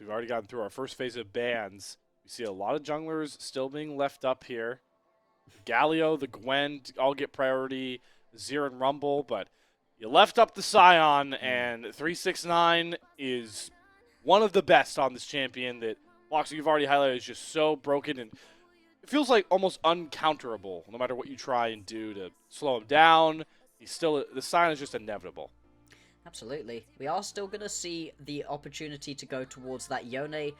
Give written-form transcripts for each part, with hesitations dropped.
we've already gotten through our first phase of bans. We see a lot of junglers still being left up here. Galio, the Gwen all get priority, Zir and Rumble, but you left up the Scion, and 369 is one of the best on this champion that Bloxxer, you've already highlighted, is just so broken, and it feels like almost uncounterable no matter what you try and do to slow him down. The Scion is just inevitable. Absolutely. We are still going to see the opportunity to go towards that Yone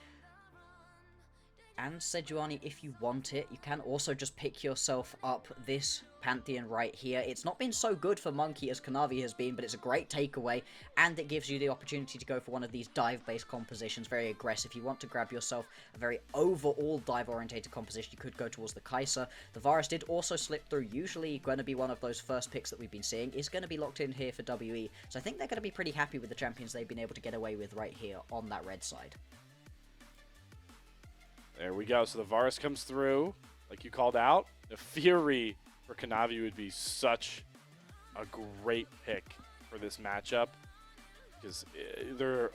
and Sejuani if you want it. You can also just pick yourself up this Pantheon right here. It's not been so good for Monki as Kanavi has been, but it's a great takeaway, and it gives you the opportunity to go for one of these dive-based compositions, very aggressive. You want to grab yourself a very overall dive-orientated composition, you could go towards the Kai'Sa. The Varus did also slip through, usually going to be one of those first picks that we've been seeing, is going to be locked in here for WE, so I think they're going to be pretty happy with the champions they've been able to get away with right here on that red side. There we go. So the Varus comes through, like you called out. The Fury for Kanavi would be such a great pick for this matchup, because there are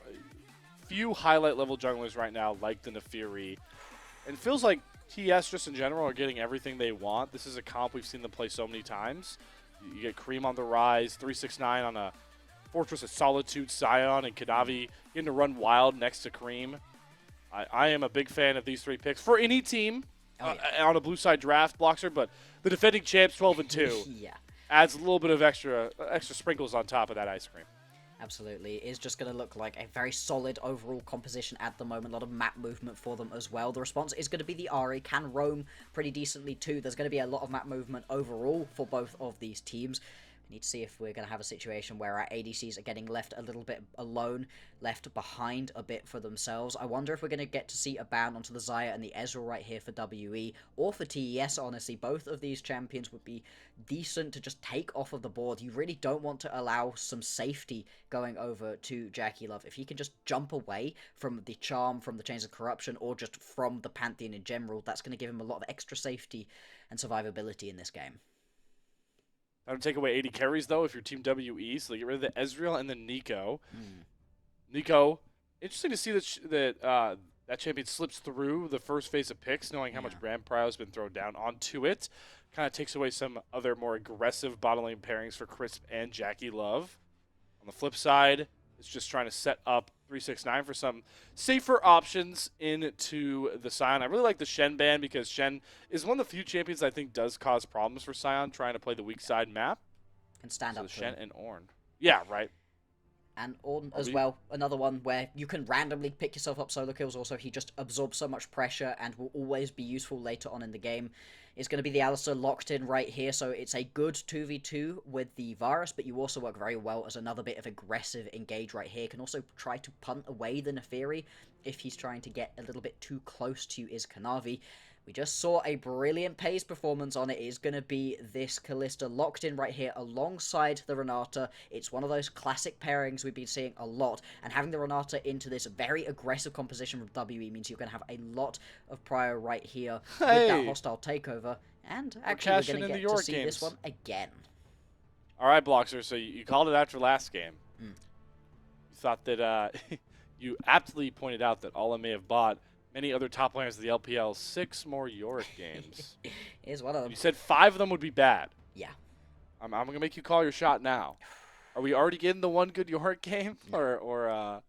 few highlight level junglers right now like the Nefiri. And it feels like TES just in general are getting everything they want. This is a comp we've seen them play so many times. You get Creme on the rise, 369 on a Fortress of Solitude Scion, and Kanavi getting to run wild next to Creme. I am a big fan of these three picks for any team on a blue side draft, Bloxxer, but the defending champs 12-2 Yeah. adds a little bit of extra sprinkles on top of that ice cream. Absolutely. It is just going to look like a very solid overall composition at the moment. A lot of map movement for them as well. The response is going to be the Ahri, can roam pretty decently too. There's going to be a lot of map movement overall for both of these teams. We need to see if we're going to have a situation where our ADCs are getting left a little bit alone, left behind a bit for themselves. I wonder if we're going to get to see a ban onto the Xayah and the Ezreal right here for WE, or for TES, honestly. Both of these champions would be decent to just take off of the board. You really don't want to allow some safety going over to JackeyLove. If he can just jump away from the Charm, from the Chains of Corruption, or just from the Pantheon in general, that's going to give him a lot of extra safety and survivability in this game. I don't take away 80 carries, though, if you're Team WE, so they get rid of the Ezreal and then Nico. Nico, interesting to see that champion slips through the first phase of picks, knowing how much brand prio has been thrown down onto it. Kind of takes away some other more aggressive bottom lane pairings for Crisp and JackeyLove. On the flip side, it's just trying to set up 369 for some safer options into the Scion. I really like the Shen ban, because Shen is one of the few champions I think does cause problems for Scion trying to play the weak side map. Can stand up to Shen him. and Ornn. Yeah, right. And Ornn as well, another one where you can randomly pick yourself up solo kills. Also, he just absorbs so much pressure and will always be useful later on in the game. Is going to be the Alistar locked in right here, so it's a good 2v2 with the Varus, but you also work very well as another bit of aggressive engage right here. Can also try to punt away the Nefiri if he's trying to get a little bit too close to his Kanavi. We just saw a brilliant pace performance on it. It is going to be this Kalista locked in right here alongside the Renata. It's one of those classic pairings we've been seeing a lot, and having the Renata into this very aggressive composition from WE means you're going to have a lot of prio right here with that hostile takeover, and actually we're going to get to see this one again. All right, Bloxxer, so you called it after last game. You thought that you aptly pointed out that Ola may have bought many other top laners of the LPL 6 more Yorick games. Here's one of them. You said 5 of them would be bad. Yeah. I'm going to make you call your shot now. Are we already getting the one good Yorick game? No.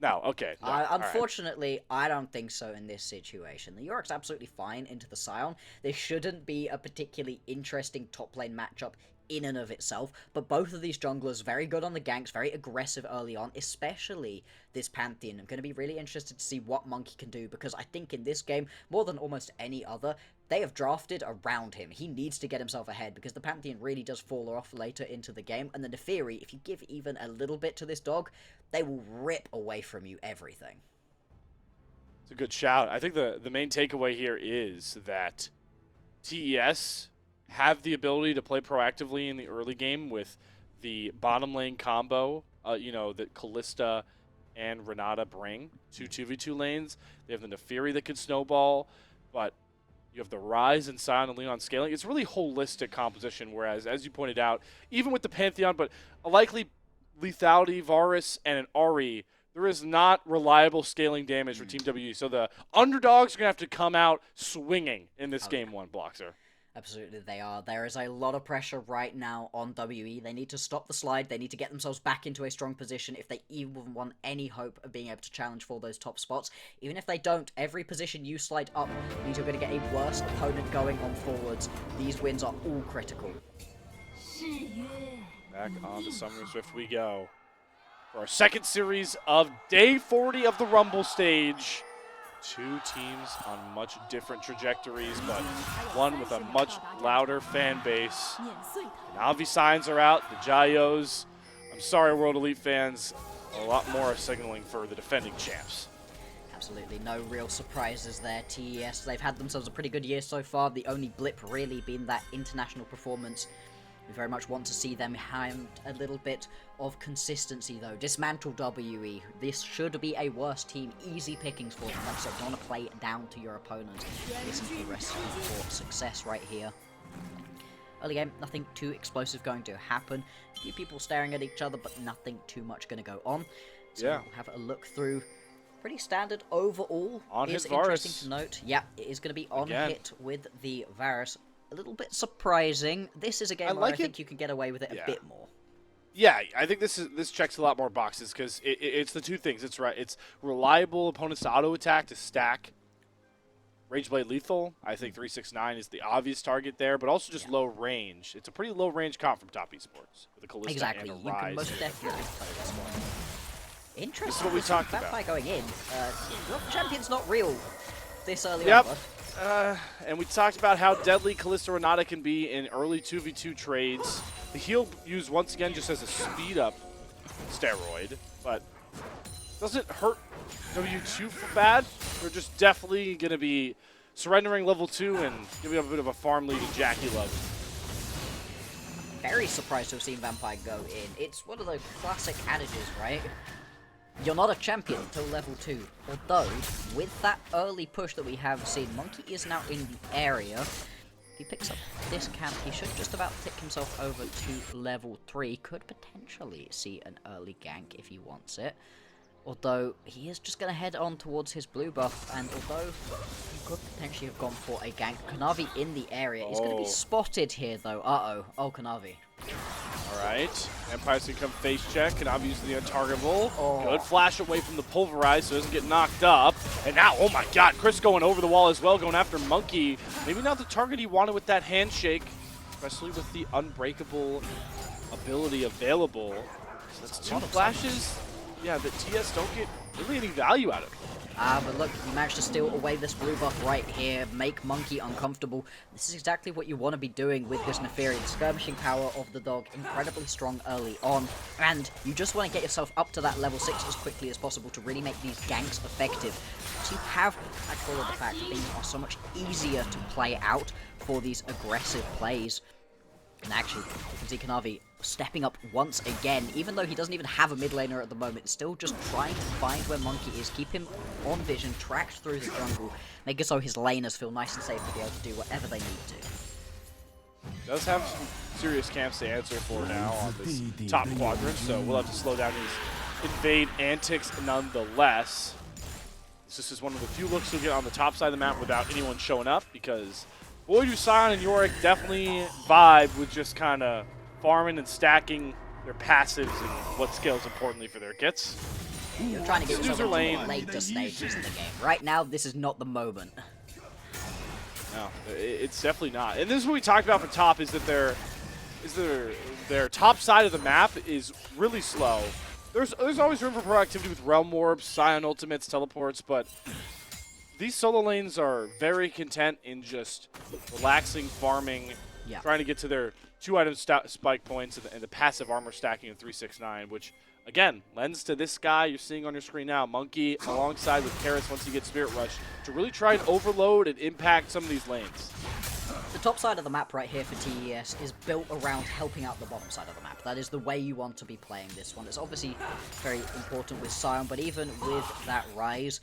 No, okay. No. Unfortunately, I don't think so in this situation. The Yorick's absolutely fine into the Scion. This shouldn't be a particularly interesting top lane matchup in and of itself, but both of these junglers very good on the ganks, very aggressive early on, especially this Pantheon. I'm going to be really interested to see what Monki can do, because I think in this game, more than almost any other, they have drafted around him. He needs to get himself ahead, because the Pantheon really does fall off later into the game, and the Nefiri, if you give even a little bit to this dog, they will rip away from you everything. It's a good shout. I think the main takeaway here is that TES have the ability to play proactively in the early game with the bottom lane combo, that Kalista and Renata bring to 2v2 lanes. They have the Nefiri that can snowball, but you have the Rise and Scion and Leon scaling. It's really holistic composition, whereas, as you pointed out, even with the Pantheon, but a likely lethality, Varus, and an Ahri, there is not reliable scaling damage for Team WE. So the underdogs are going to have to come out swinging in this game one, Bloxxer. Absolutely, they are. There is a lot of pressure right now on WE. They need to stop the slide. They need to get themselves back into a strong position if they even want any hope of being able to challenge for those top spots. Even if they don't, every position you slide up means you're going to get a worse opponent going on forwards. These wins are all critical. Back on the Summoner Swift we go for our second series of Day 40 of the Rumble stage. Two teams on much different trajectories, but one with a much louder fan base. Kanavi signs are out, the Jayos. I'm sorry, World Elite fans, a lot more are signaling for the defending champs. Absolutely, no real surprises there, TES. They've had themselves a pretty good year so far. The only blip really being that international performance. We very much want to see them have a little bit of consistency, though. Dismantle WE. This should be a worse team. Easy pickings for them. Like I said, you want to play it down to your opponent. This is the recipe for success right here. Early game, nothing too explosive going to happen. A few people staring at each other, but nothing too much going to go on. So yeah, we'll have a look through. Pretty standard overall. On hit interesting Varus. to note. Yeah, it is going to be on Again. hit with the Varus. A little bit surprising. This is a game where I think you can get away with it a bit more. Yeah, I think this checks a lot more boxes because it's the two things. It's right. It's reliable opponents to auto attack to stack. Rageblade lethal. I think 369 is the obvious target there, but also just low range. It's a pretty low range comp from top esports with a Callista Exactly. and a You Rise. can most definitely play this one. Interesting. This is what we talked about. Vampire going in. Your champion's not real this early Yep. on. And we talked about how deadly Callista Renata can be in early 2v2 trades. The heal used once again just as a speed up steroid, but doesn't hurt W2 for bad. They're just definitely going to be surrendering level 2 and giving up a bit of a farm lead to JackeyLove. Very surprised to have seen Vampire go in. It's one of those classic adages, right? You're not a champion until level 2. Although, with that early push that we have seen, Monki is now in the area. If he picks up this camp, he should just about tick himself over to level 3. Could potentially see an early gank if he wants it. Although, he is just going to head on towards his blue buff, and although he could potentially have gone for a gank, Kanavi in the area. He's going to be spotted here, though. Uh-oh. Oh, Kanavi. Alright, Empire's gonna come face check, Kanavi using the untargetable. Oh. Good flash away from the pulverize so he doesn't get knocked up. And now, oh my god, Chris going over the wall as well, going after Monki. Maybe not the target he wanted with that handshake, especially with the unbreakable ability available. So that's two flashes, yeah, that TS don't get really any value out of. But look, you managed to steal away this blue buff right here, make Monki uncomfortable. This is exactly what you want to be doing with this Neferi. The skirmishing power of the dog, incredibly strong early on, and you just want to get yourself up to that level 6 as quickly as possible to really make these ganks effective. So you have that call of the fact that they are so much easier to play out for these aggressive plays. And actually, you can see Kanavi stepping up once again, even though he doesn't even have a mid laner at the moment, still just trying to find where Monki is, keep him on vision, tracked through the jungle, make it so his laners feel nice and safe to be able to do whatever they need to. Does have some serious camps to answer for now on this top quadrant, so we'll have to slow down his invade antics nonetheless. This is one of the few looks he'll get on the top side of the map without anyone showing up, because boy do Sion and Yorick definitely vibe with just kind of farming and stacking their passives and what scales importantly for their kits. You're trying to get yourself into the later stages of the game. Right now, this is not the moment. No, it's definitely not. And this is what we talked about for top, is that their top side of the map is really slow. There's always room for proactivity with Realm Orbs, Scion Ultimates, Teleports, but these solo lanes are very content in just relaxing, farming, trying to get to their 2-item spike points and the passive armor stacking of 369, which, again, lends to this guy you're seeing on your screen now, Monki, alongside with Karis once he gets Spirit Rush, to really try and overload and impact some of these lanes. The top side of the map right here for TES is built around helping out the bottom side of the map. That is the way you want to be playing this one. It's obviously very important with Sion, but even with that Rise,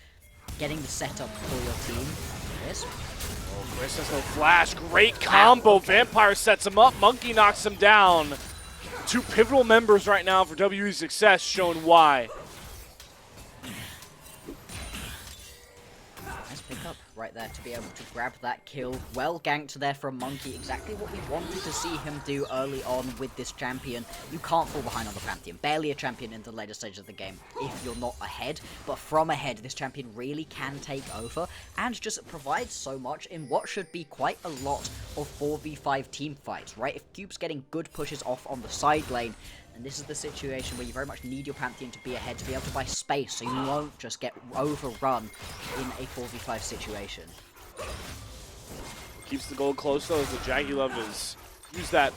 getting the setup for your team. Yes. Oh, Chris has no flash. Great combo. Vampire sets him up. Monki knocks him down. Two pivotal members right now for WE's success, showing why. Nice pickup right there to be able to grab that kill. Well ganked there from Monki. Exactly what we wanted to see him do early on with this champion. You can't fall behind on the Pantheon. Barely a champion in the later stages of the game if you're not ahead. But from ahead, this champion really can take over and just provides so much in what should be quite a lot of 4v5 team fights, right? If Cube's getting good pushes off on the side lane, and this is the situation where you very much need your Pantheon to be ahead to be able to buy space so you won't just get overrun in a 4v5 situation. Keeps the goal close though as the JackeyLove has used that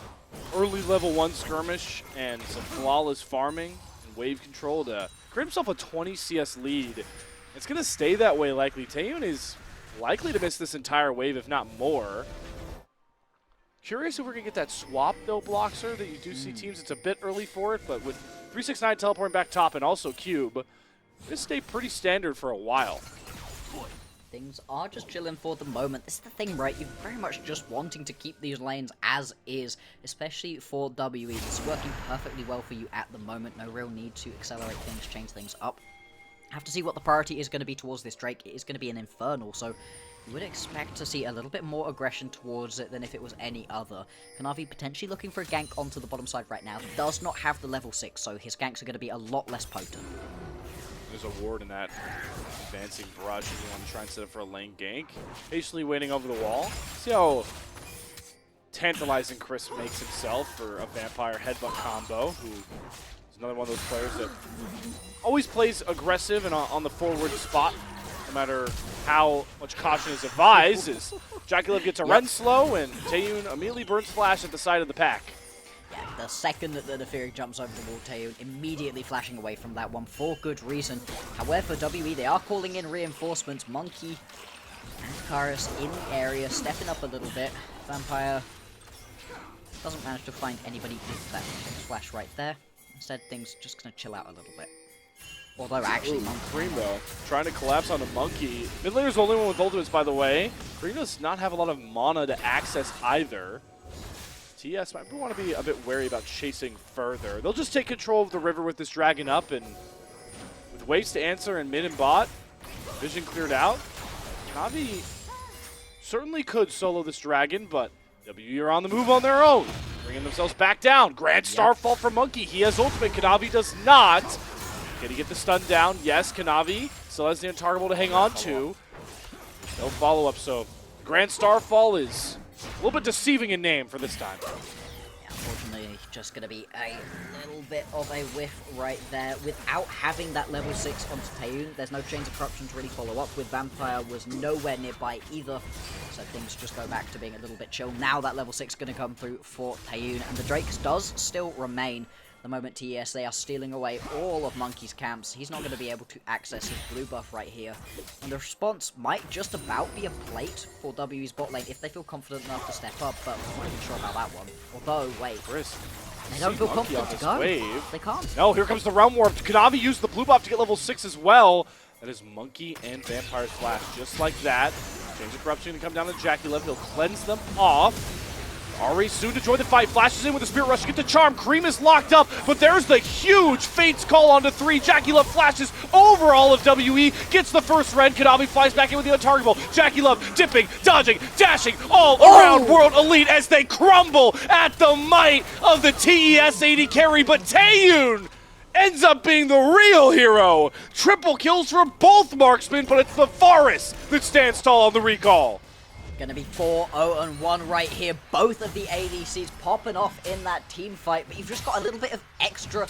early level 1 skirmish and some flawless farming and wave control to create himself a 20 CS lead. It's going to stay that way likely. Taeyoon is likely to miss this entire wave if not more. Curious if we're going to get that swap, though, Bloxxer, that you do see teams. It's a bit early for it, but with 369 teleporting back top and also Cube, this stayed pretty standard for a while. Things are just chilling for the moment. This is the thing, right? You're very much just wanting to keep these lanes as is, especially for WE. It's working perfectly well for you at the moment. No real need to accelerate things, change things up. Have to see what the priority is going to be towards this Drake. It is going to be an Infernal, so you would expect to see a little bit more aggression towards it than if it was any other. Kanavi potentially looking for a gank onto the bottom side right now. Does not have the level 6, so his ganks are going to be a lot less potent. There's a ward in that advancing brush if you want to try and set up for a lane gank. Patiently waiting over the wall. See how tantalizing Chris makes himself for a vampire headbutt combo, who is another one of those players that always plays aggressive and on the forward spot. No matter how much caution is advised, as JackeyLove gets a run slow and Taeyoon immediately burns flash at the side of the pack. Yeah, the second that the Neferi jumps over the wall, Taeyoon immediately flashing away from that one for good reason. However, WE, they are calling in reinforcements. Monki and Karis in the area, stepping up a little bit. Vampire doesn't manage to find anybody with that flash right there. Instead, things just going to chill out a little bit. Although, actually, Creme, though, trying to collapse on a Monki. Mid laner's the only one with ultimates, by the way. Creme does not have a lot of mana to access either. TES might want to be a bit wary about chasing further. They'll just take control of the river with this dragon up, and with waves to answer in mid and bot, vision cleared out. Kanavi certainly could solo this dragon, but WE are on the move on their own, bringing themselves back down. Grand Starfall for Monki. He has ultimate. Kanavi does not. Can he get the stun down? Yes, Kanavi still has the untargetable to hang on to. No follow-up, so Grand Starfall is a little bit deceiving in name for this time. Yeah, unfortunately, just going to be a little bit of a whiff right there. Without having that level 6 onto Taeyoon, there's no Chains of Corruption to really follow up with. Vampire was nowhere nearby either, so things just go back to being a little bit chill. Now that level 6 is going to come through for Taeyoon, and the Drakes does still remain. The moment TES, they are stealing away all of Monki's camps. He's not going to be able to access his blue buff right here. And the response might just about be a plate for WE's bot lane if they feel confident enough to step up, but I'm not even sure about that one. Although, wait, Chris, they don't feel confident to go. Wave. They can't. No, here comes the Realm Warp. Kanavi used the blue buff to get level 6 as well. That is Monki and Vampire's Flash, just like that. Change of Corruption going to come down to JackeyLove. He'll cleanse them off. Ari soon to join the fight, flashes in with a Spirit Rush to get the charm. Creme is locked up, but there's the huge Fate's Call onto 3. JackeyLove flashes over all of WE, gets the first red. Kanavi flies back in with the untargetable. JackeyLove dipping, dodging, dashing, all around World Elite as they crumble at the might of the TES AD carry, but Taeyoon ends up being the real hero. Triple kills for both marksmen, but it's the Forest that stands tall on the recall. Gonna be 4-0-1 right here. Both of the ADCs popping off in that team fight, but you've just got a little bit of extra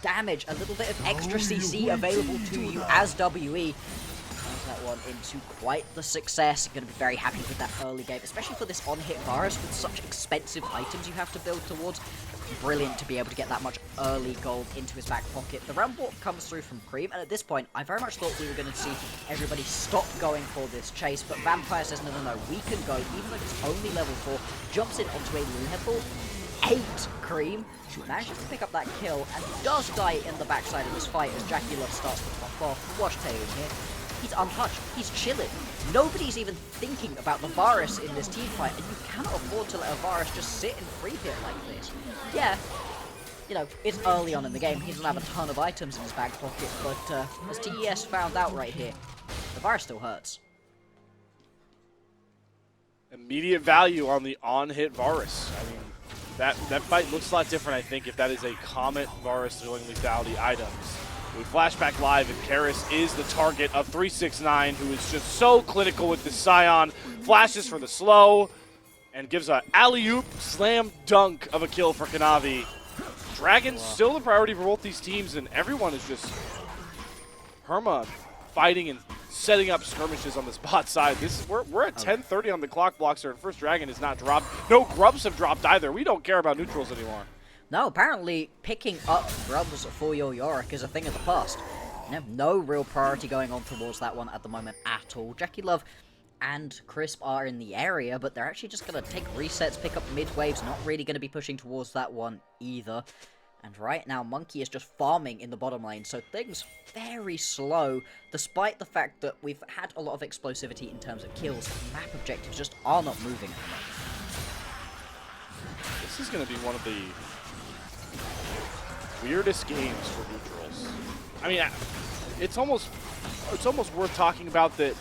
damage, a little bit of extra CC available to you as WE. Turns that one into quite the success. You're gonna be very happy with that early game, especially for this on-hit Varus with such expensive items you have to build towards. Brilliant to be able to get that much early gold into his back pocket. The Realm Warp comes through from Creme, and at this point, I very much thought we were going to see everybody stop going for this chase, but Vampire says, no, we can go, even though it's only level 4, jumps in onto a level 8 Creme, manages to pick up that kill, and does die in the backside of this fight as JackeyLove starts to pop off. Watch Taeyoon here. He's untouched. He's chilling. Nobody's even thinking about the Varus in this team fight, and you cannot afford to let a Varus just sit and free hit like this. Yeah, you know, it's early on in the game. He doesn't have a ton of items in his back pocket, but as TES found out right here, the Varus still hurts. immediate value on the on-hit Varus. I mean, that fight looks a lot different, I think, if that is a Comet Varus dealing lethality items. We flash back live, and Karis is the target of 369, who is just so clinical with this Scion. Flashes for the slow, and gives a alley-oop slam dunk of a kill for Kanavi. Dragon's still the priority for both these teams, and everyone is just perma fighting and setting up skirmishes on this bot side. We're at 10:30 on the clock, Bloxxer, and first Dragon is not dropped. No grubs have dropped either. We don't care about neutrals anymore. No, apparently picking up grubs for your Yorick is a thing of the past. No real priority going on towards that one at the moment at all. JackeyLove and Crisp are in the area, but they're actually just going to take resets, pick up mid-waves, not really going to be pushing towards that one either. And right now, Monki is just farming in the bottom lane, so things very slow, despite the fact that we've had a lot of explosivity in terms of kills. Map objectives just are not moving at the moment. This is going to be one of the weirdest games for neutrals. I mean, it's almost worth talking about that.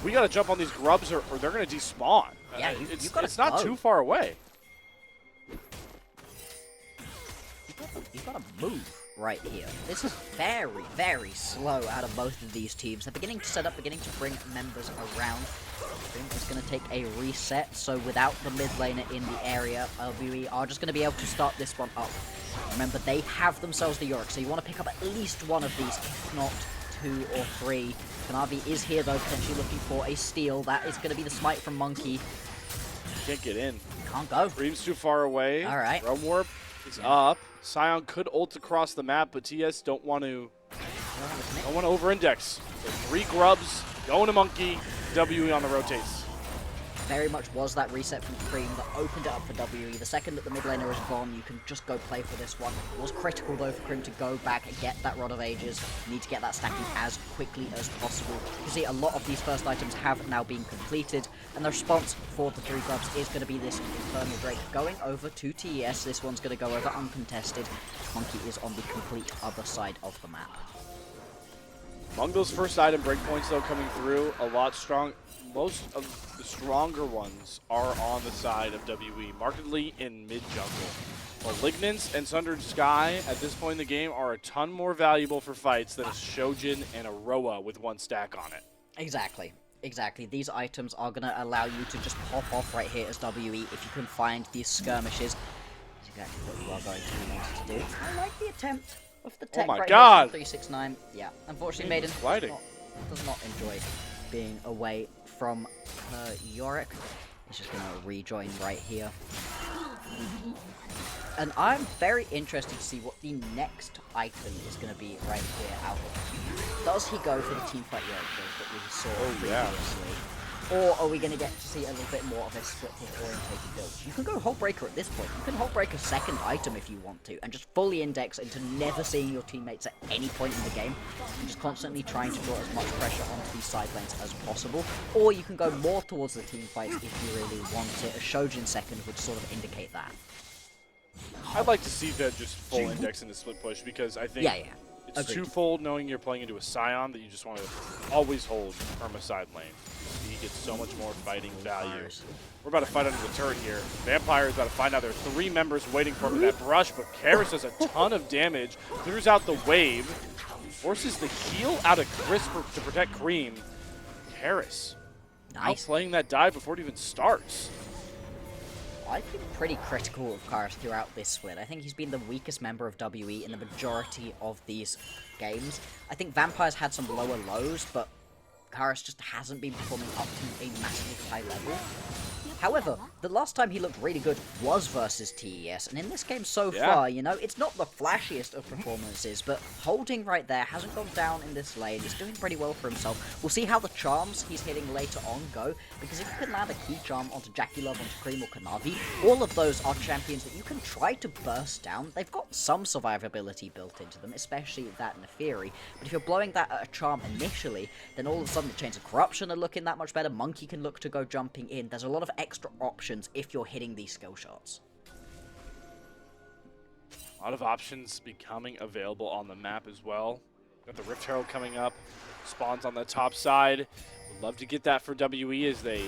We got to jump on these grubs, or they're going to despawn. Yeah, it's not too far away. You've got to move right here. This is very, very slow out of both of these teams. They're beginning to set up, beginning to bring members around. Creme is going to take a reset, so without the mid laner in the area, we are just going to be able to start this one up. Remember, they have themselves the Yorick, so you want to pick up at least one of these, if not 2 or 3. Kanavi is here, though, potentially looking for a steal. That is going to be the smite from Monki. Can't get in. Can't go. Creme's too far away. All right. Realm Warp is up. Scion could ult across the map, but TS don't want to over-index. So 3 grubs, going to Monki, WE on the rotates. Very much was that reset from Creme that opened it up for WE. The second that the mid laner is gone, you can just go play for this one. It was critical, though, for Creme to go back and get that Rod of Ages. You need to get that stacking as quickly as possible. You can see a lot of these first items have now been completed, and the response for the 3 grubs is going to be this Infernal Drake going over to TES. This one's going to go over uncontested. Monki is on the complete other side of the map. Among those first item breakpoints, though, coming through, a lot strong. Most of the stronger ones are on the side of WE, markedly in mid-jungle. Malignance and Sundered Sky at this point in the game are a ton more valuable for fights than a Shojin and a Roa with 1 stack on it. Exactly. These items are going to allow you to just pop off right here as WE if you can find these skirmishes. That's exactly what you are going to be wanting to do. I like the attempt of the tech right here from 369. Yeah, unfortunately, Maiden does not enjoy being away from her Yorick. He's just going to rejoin right here. And I'm very interested to see what the next item is going to be right here out of. Does he go for the teamfight Yorick build that we saw previously? Or are we going to get to see a little bit more of a split-hit orientated build? You can go Hullbreaker at this point. You can Hullbreaker second item if you want to, and just fully index into never seeing your teammates at any point in the game, and just constantly trying to draw as much pressure onto these side lanes as possible. Or you can go more towards the teamfights if you really want it. A Shojin second would sort of indicate that. I'd like to see that just full index into split push, because I think it's Agreed. twofold, knowing you're playing into a Scion that you just want to always hold perma side lane. You get so much more fighting value. We're about to fight under the turret here. Vampire is about to find out there are 3 members waiting for him in that brush, but Karis does a ton of damage, clears out the wave, forces the heal out of Chris to protect Creme. Karis outplaying that dive before it even starts. I've been pretty critical of Karis throughout this split. I think he's been the weakest member of WE in the majority of these games. I think Vampire's had some lower lows, but Karis just hasn't been performing up to a massively high level. However, the last time he looked really good was versus TES, and in this game so far, you know, it's not the flashiest of performances, but holding right there, hasn't gone down in this lane, he's doing pretty well for himself. We'll see how the charms he's hitting later on go, because if you can land a key charm onto JackeyLove, onto Creme or Kanavi, all of those are champions that you can try to burst down. They've got some survivability built into them, especially that Neferi, but if you're blowing that at a charm initially, then all of a sudden the Chains of Corruption are looking that much better, Monki can look to go jumping in, there's a lot of extra options if you're hitting these skill shots. A lot of options becoming available on the map as well. Got the Rift Herald coming up, spawns on the top side. Would love to get that for WE as they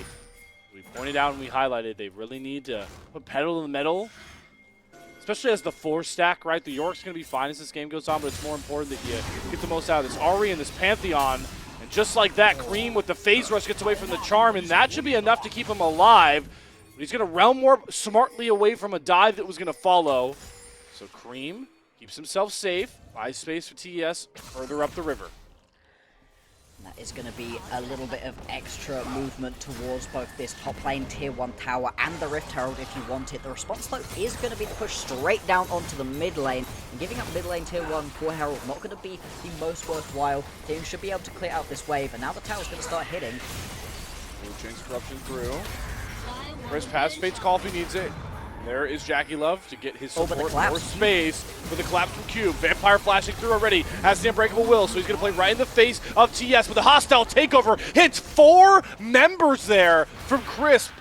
We pointed out and we highlighted they really need to put pedal to the metal, especially as the 4-stack, right? The York's going to be fine as this game goes on, but it's more important that you get the most out of this Ahri and this Pantheon. And just like that, Creme with the phase rush gets away from the charm, and that should be enough to keep him alive. But he's going to realm warp smartly away from a dive that was going to follow. So Creme keeps himself safe, buys space for TES further up the river. That is going to be a little bit of extra movement towards both this top lane tier 1 tower and the Rift Herald if you want it. The response, though, is going to be to push straight down onto the mid lane. And giving up mid lane tier 1 for Herald not going to be the most worthwhile. Taeyoon should be able to clear out this wave, and now the tower's going to start hitting. Chains corruption through. Chris pass Fate's call if he needs it. There is JackeyLove to get his support more space for the collapse from Cube. Vampire flashing through already, has the Unbreakable Will, so he's going to play right in the face of TS, but the hostile takeover hits 4 members there from Crisp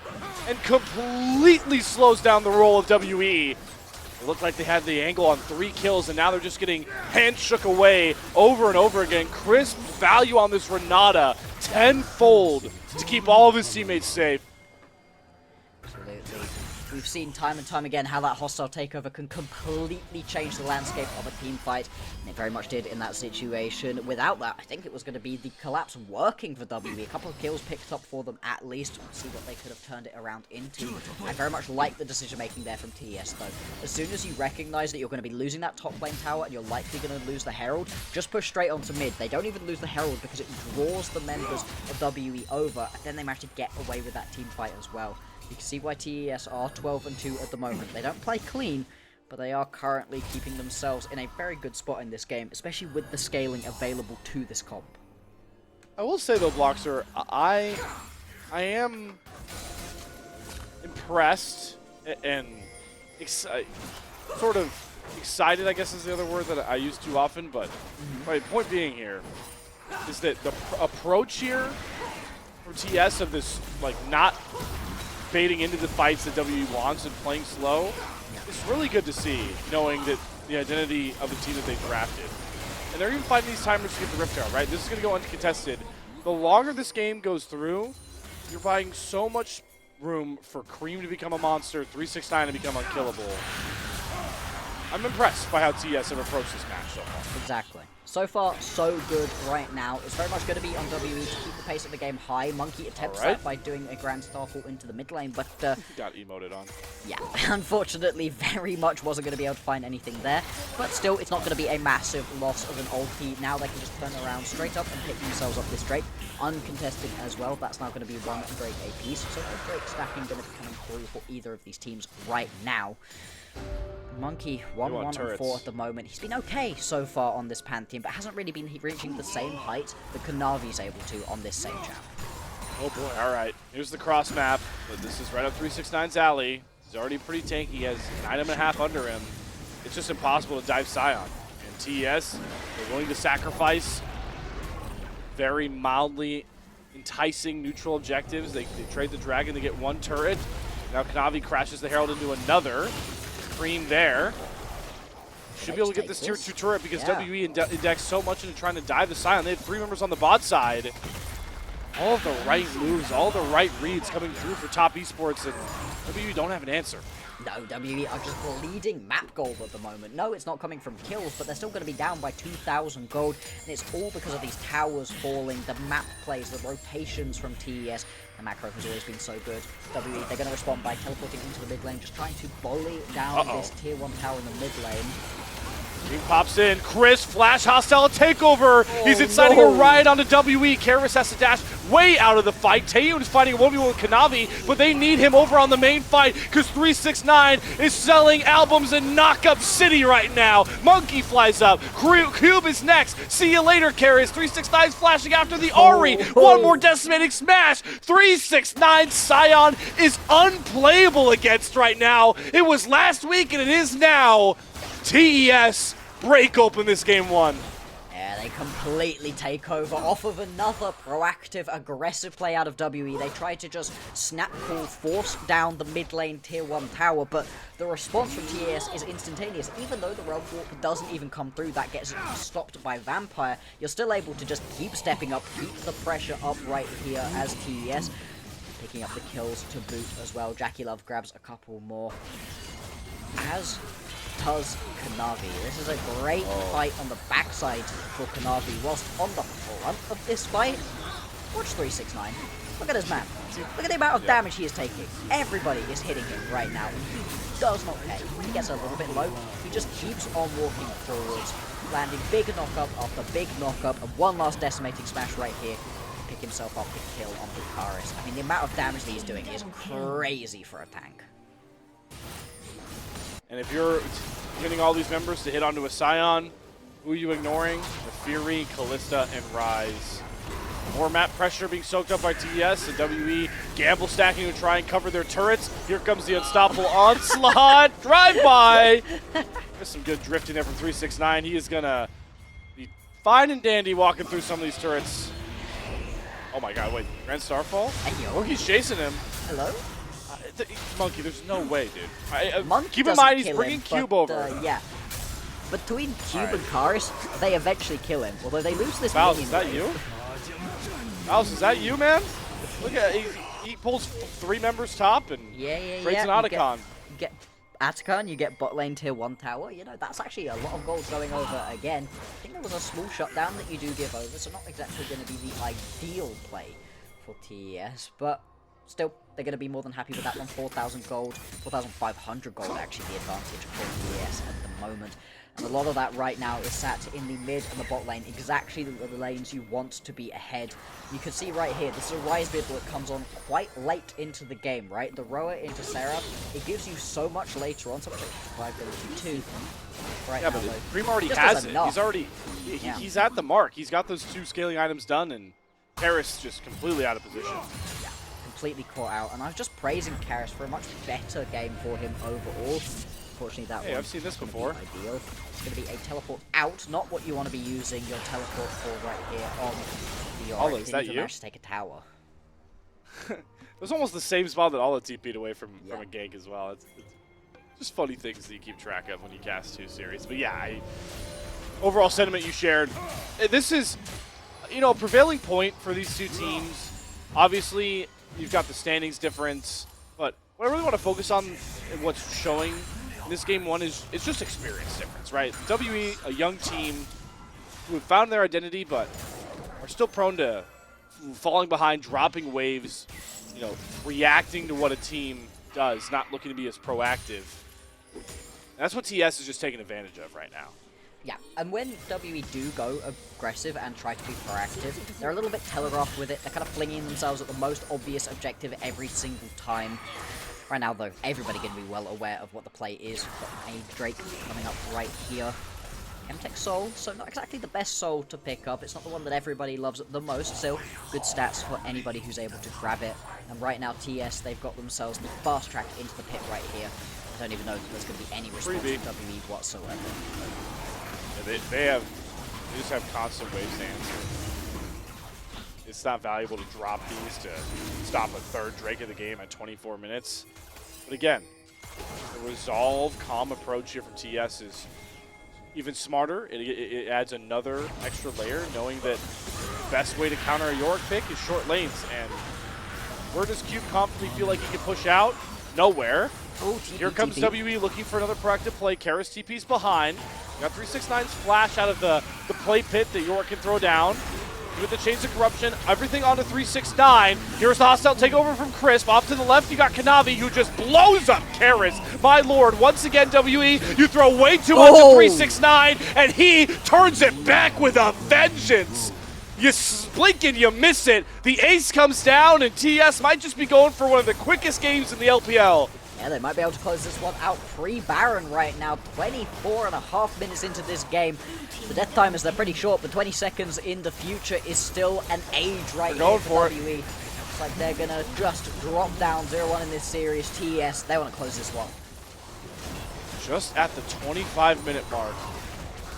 and completely slows down the roll of WE. It looked like they had the angle on 3 kills, and now they're just getting hand shook away over and over again. Crisp value on this Renata tenfold to keep all of his teammates safe. We've seen time and time again how that hostile takeover can completely change the landscape of a team fight, and it very much did in that situation. Without that, I think it was going to be the collapse working for WE. A couple of kills picked up for them at least. We'll see what they could have turned it around into. I very much like the decision making there from TES though. As soon as you recognize that you're going to be losing that top lane tower and you're likely going to lose the Herald, just push straight onto mid. They don't even lose the Herald because it draws the members of WE over, and then they manage to get away with that team fight as well. You can see why TES are 12-2 at the moment. They don't play clean, but they are currently keeping themselves in a very good spot in this game, especially with the scaling available to this comp. I will say though, Bloxxer, I am impressed and sort of excited, I guess is the other word that I use too often, but my point being here is that the approach here from TS of this, like, not fading into the fights that WE wants and playing slow, it's really good to see, knowing that the identity of the team that they drafted. And they're even fighting these timers to get the Rift Herald, right? This is going to go uncontested. The longer this game goes through, you're buying so much room for Creme to become a monster, 369 to become unkillable. I'm impressed by how TS have approached this match so far. Exactly. So far, so good right now. It's very much going to be on WE to keep the pace of the game high. Monki attempts that by doing a Grand Starfall into the mid lane, but got emoted on. Yeah, unfortunately, very much wasn't going to be able to find anything there. But still, it's not going to be a massive loss of an ulti. Now they can just turn around straight up and pick themselves up this Drake. Uncontested as well. That's now going to be 1 Drake apiece. So no Drake stacking going to be coming through for either of these teams right now. Monki 1-1-4 at the moment. He's been okay so far on this Pantheon, but hasn't really been reaching the same height that Kanavi's able to on this same channel. Oh boy, alright. Here's the cross map, but this is right up 369's alley. He's already pretty tanky. He has 9.5 under him. It's just impossible to dive Scion. And TES, they're willing to sacrifice very mildly enticing neutral objectives. They trade the Dragon to get 1 turret. Now Kanavi crashes the Herald into another. Creme there. Should be able to get this tier 2 turret because WE indexed so much into trying to dive the Scion. They had 3 members on the bot side. All of the right moves, all the right reads coming through for top esports, and WE don't have an answer. No, WE are just bleeding map gold at the moment. No, it's not coming from kills, but they're still going to be down by 2,000 gold, and it's all because of these towers falling, the map plays, the rotations from TES. The macro has always been so good. WE, they're going to respond by teleporting into the mid lane, just trying to bully down this tier 1 tower in the mid lane. He pops in. Chris, flash, hostile takeover. He's inciting a riot onto WE. Karis has to dash way out of the fight. Taeyoon is fighting a 1v1 with Kanavi, but they need him over on the main fight because 369 is selling albums in Knockup City right now. Monki flies up. Cube is next. See you later, Karis. 369 is flashing after the Ahri. One more decimating smash. 369 Scion is unplayable against right now. It was last week and it is now. TES break open this game 1. Yeah, they completely take over off of another proactive, aggressive play out of WE. They try to just snap pull, force down the mid lane tier 1 tower, but the response from TES is instantaneous. Even though the realm warp doesn't even come through, that gets stopped by Vampire, you're still able to just keep stepping up, keep the pressure up right here as TES picking up the kills to boot as well. JackeyLove grabs a couple more, as does Kanavi. This is a great fight on the backside for Kanavi, whilst on the front of this fight, watch 369. Look at this man. Look at the amount of damage he is taking. Everybody is hitting him right now. He does not care. He gets a little bit low. He just keeps on walking forwards, landing big knock-up after big knock-up, and one last decimating smash right here to pick himself up the kill on the Karis. I mean, the amount of damage that he's doing is crazy for a tank. And if you're getting all these members to hit onto a Scion, who are you ignoring? The Fury, Callista, and Rise. More map pressure being soaked up by TES, and WE gamble stacking to try and cover their turrets. Here comes the unstoppable onslaught. Drive-by! There's some good drifting there from 369. He is going to be fine and dandy walking through some of these turrets. Oh my god, wait. Grand Starfall? Hey, Oh, he's chasing him. hello? Monki, there's no way, dude. Monki Keep in mind, he's kill bringing him, Cube but, over. yeah. Between Cube and Karis, they eventually kill him. Although they lose this Valve, minion is that wave. you? Valve, is that you, man? Look at he pulls 3 members top and creates an Otacon. You get Atacon, you get bot lane tier 1 tower. You know, that's actually a lot of gold going over again. I think there was a small shutdown that you do give over, so not exactly going to be the ideal play for TES, but still, they're going to be more than happy with that one. 4,000 gold, 4,500 gold actually the advantage for TES at the moment. And a lot of that right now is sat in the mid and the bot lane, exactly the lanes you want to be ahead. You can see right here, this is a Rise bid that comes on quite late into the game, right? The Roa into Sarah, it gives you so much later on, so much survivability too. Right Yeah, now, but though, Creme already just has was it. enough. He's already, he's at the mark. He's got those 2 scaling items done, and Karis just completely out of position. Yeah, completely caught out. And I was just praising Karis for a much better game for him overall. Unfortunately, that Hey, I've seen this before. Ideal. It's going to be a teleport out, not what you want to be using your teleport for right here on the Yorick. Ola, is that you? Manage to take a tower. It was almost the same spot that Ola TP'd away from Yeah. a gank as well. It's just funny things that you keep track of when you cast 2 series. But yeah, overall sentiment you shared. This is, you know, a prevailing point for these 2 teams. Obviously, you've got the standings difference, but what I really want to focus on and what's showing in this game 1 is just experience difference, right? WE, a young team who have found their identity, but are still prone to falling behind, dropping waves, you know, reacting to what a team does, not looking to be as proactive. And that's what TES is just taking advantage of right now. Yeah, and when WE do go aggressive and try to be proactive, they're a little bit telegraphed with it. They're kind of flinging themselves at the most obvious objective every single time. Right now, though, everybody going to be well aware of what the play is. We've got a Drake coming up right here. Chemtech Soul, so not exactly the best soul to pick up. It's not the one that everybody loves the most, still good stats for anybody who's able to grab it. And right now, TES, they've got themselves the fast track into the pit right here. I don't even know if there's going to be any response from WE whatsoever. Yeah, they just have constant waves to answer. It's not valuable to drop these to stop a 3rd Drake of the game at 24 minutes. But again, the resolve, calm approach here from TES is even smarter. It adds another extra layer, knowing that the best way to counter a Yorick pick is short lanes. And where does Cube confidently feel like he can push out? Nowhere. Oh, Here comes WE looking for another proactive play. Karis TP's behind. Got 369's flash out of the play pit that Yorick can throw down. With the Chains of Corruption, everything onto 369. Here's the hostile takeover from Crisp. Off to the left, you got Kanavi, who just blows up Karis. My lord, once again, WE, you throw way too much to 369, and he turns it back with a vengeance. You blink and you miss it. The ace comes down, and TES might just be going for one of the quickest games in the LPL. Yeah, they might be able to close this one out pre-Baron right now. 24.5 minutes into this game. The death timers, they're pretty short, but 20 seconds in the future is still an age right here for WE. Looks like they're going to just drop down 0-1 in this series. TES, they want to close this one. Just at the 25-minute mark,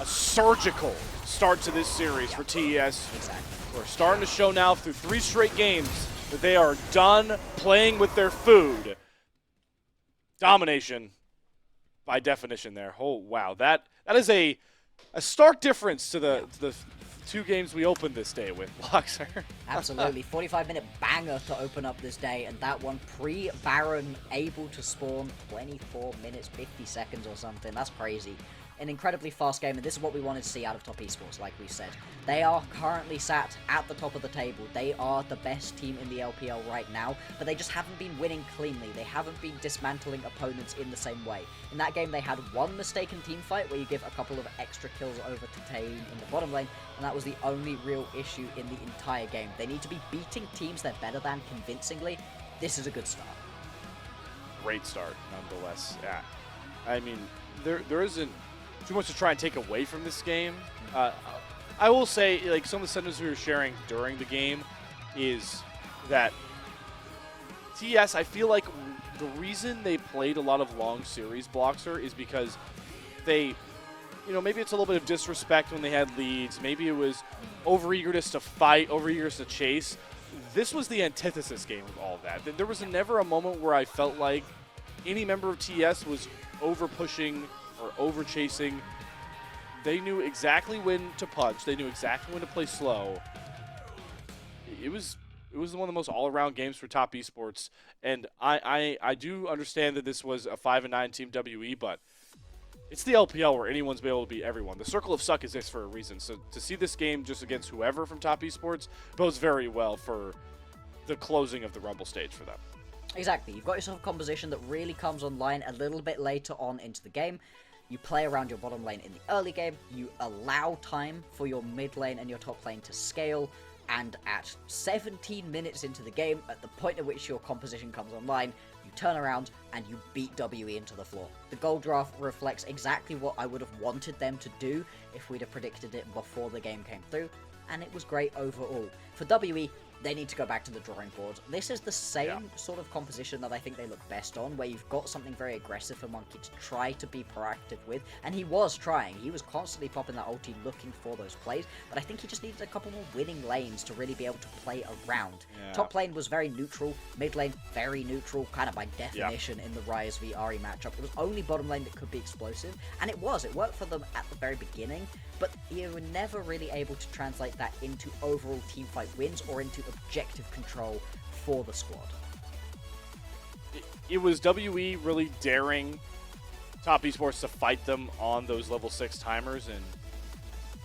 a surgical start to this series for TES. Exactly. We're starting to show now through 3 straight games that they are done playing with their food. Domination, by definition there. Oh, wow. That is a stark difference to the 2 games we opened this day with, Bloxxer. Absolutely. 45-minute banger to open up this day, and that one pre-Baron, able to spawn 24 minutes, 50 seconds or something. That's crazy. An incredibly fast game, and this is what we wanted to see out of Top Esports, like we said. They are currently sat at the top of the table. They are the best team in the LPL right now, but they just haven't been winning cleanly. They haven't been dismantling opponents in the same way. In that game, they had one mistaken team fight where you give a couple of extra kills over to Taeyoon in the bottom lane, and that was the only real issue in the entire game. They need to be beating teams they're better than convincingly. This is a good start. Great start, nonetheless. Yeah. I mean, there isn't too much to try and take away from this game. I will say, like, some of the sentiments we were sharing during the game is that TES, I feel like the reason they played a lot of long series, Bloxxer, is because they, you know, maybe it's a little bit of disrespect when they had leads. Maybe it was overeagerness to fight, overeagerness to chase. This was the antithesis game of all of that. There was never a moment where I felt like any member of TES was over-pushing or over-chasing. They knew exactly when to punch. They knew exactly when to play slow. It was one of the most all-around games for Top Esports, and I do understand that this was a 5-9 Team WE, but it's the LPL where anyone's been able to beat everyone. The circle of suck exists for a reason, so to see this game just against whoever from Top Esports bodes very well for the closing of the Rumble stage for them. Exactly. You've got yourself a composition that really comes online a little bit later on into the game. You play around your bottom lane in the early game, you allow time for your mid lane and your top lane to scale, and at 17 minutes into the game, at the point at which your composition comes online, you turn around and you beat WE into the floor. The gold draft reflects exactly what I would have wanted them to do if we'd have predicted it before the game came through, and it was great overall. For WE, they need to go back to the drawing board. This is the same sort of composition that I think they look best on, where you've got something very aggressive for Monki to try to be proactive with, and he was trying. He was constantly popping that ulti looking for those plays, but I think he just needed a couple more winning lanes to really be able to play around. Yeah. Top lane was very neutral, mid lane very neutral, kind of by definition in the Ryze v Ahri matchup. It was only bottom lane that could be explosive, and it worked for them at the very beginning, but you were never really able to translate that into overall teamfight wins or into objective control for the squad. It was WE really daring Top Esports to fight them on those level 6 timers, and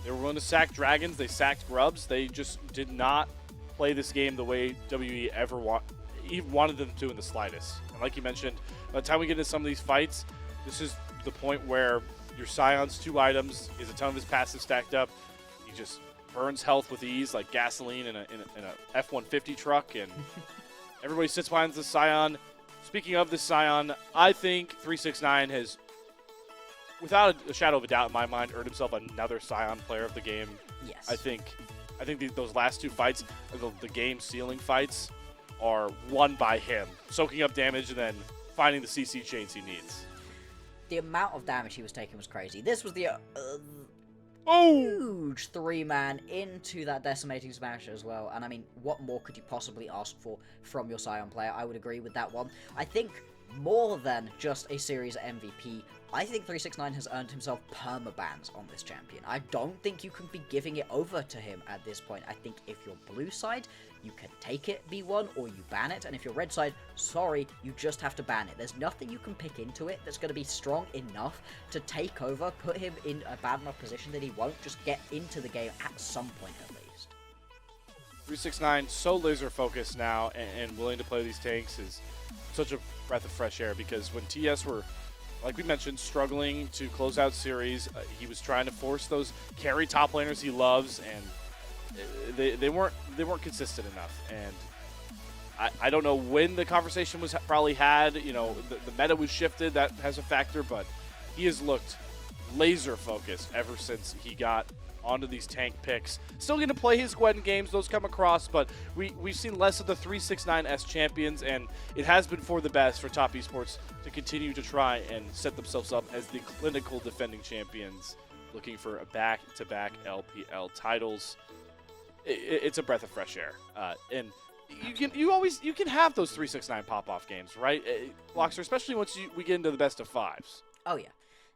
they were willing to sack dragons, they sacked grubs, they just did not play this game the way WE ever wanted them to in the slightest. And like you mentioned, by the time we get into some of these fights, this is the point where your Scion's 2 items is a ton of his passive stacked up. He just burns health with ease like gasoline in a F-150 truck, and everybody sits behind the Scion. Speaking of the Scion, I think 369 has, without a shadow of a doubt in my mind, earned himself another Scion player of the game. Yes. I think those last 2 fights, the game sealing fights, are won by him, soaking up damage and then finding the CC chains he needs. The amount of damage he was taking was crazy. This was the Oh! huge 3-man into that decimating smash as well. And I mean, what more could you possibly ask for from your Scion player? I would agree with that one. I think more than just a series MVP, I think 369 has earned himself permabans on this champion. I don't think you can be giving it over to him at this point. I think if you're blue side, you can take it B1 or you ban it, and if you're red side, sorry, you just have to ban it. There's nothing you can pick into it that's going to be strong enough to take over, put him in a bad enough position that he won't just get into the game at some point at least. 369 so laser focused now and willing to play these tanks is such a breath of fresh air, because when TES were, like we mentioned, struggling to close out series, he was trying to force those carry top laners he loves, and they weren't consistent enough. And I don't know when the conversation was probably had. You know, the meta was shifted. That has a factor, but he has looked laser focused ever since he got onto these tank picks. Still going to play his Gwen games, those come across, but we've seen less of the 369S champions, and it has been for the best for Top Esports to continue to try and set themselves up as the clinical defending champions, looking for a back-to-back LPL titles. It's a breath of fresh air, and you can have those 369 pop-off games, right, Bloxxer, especially once we get into the best of 5s. Oh yeah.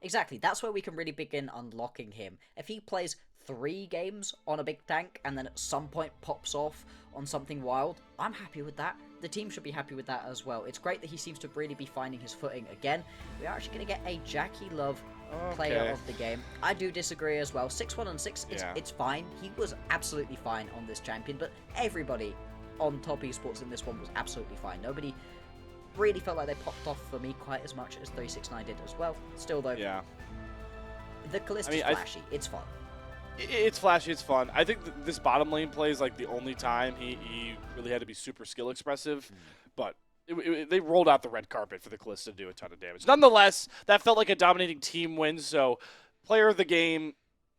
Exactly, that's where we can really begin unlocking him. If he plays 3 games on a big tank and then at some point pops off on something wild, I'm happy with that. The team should be happy with that as well. It's great that he seems to really be finding his footing again. We're actually going to get a JackeyLove player of the game. I do disagree as well. 6-1 and 6, it's fine. He was absolutely fine on this champion, but everybody on top esports in this one was absolutely fine. Nobody really felt like they popped off for me quite as much as 369 did as well. Still though, the Callista's flashy. It's fun. It's flashy, it's fun. I think this bottom lane play is like the only time he really had to be super skill expressive, but they rolled out the red carpet for the Callista to do a ton of damage. Nonetheless, that felt like a dominating team win, so player of the game,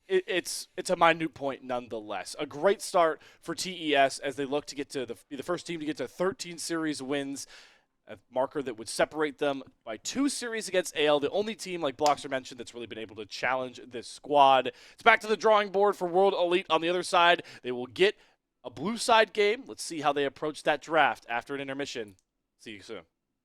it's a minute point nonetheless. A great start for TES as they look to get to be the first team to get to 13 series wins, a marker that would separate them by 2 series against AL, the only team, like Bloxxer mentioned, that's really been able to challenge this squad. It's back to the drawing board for World Elite on the other side. They will get a blue side game. Let's see how they approach that draft after an intermission. See you soon.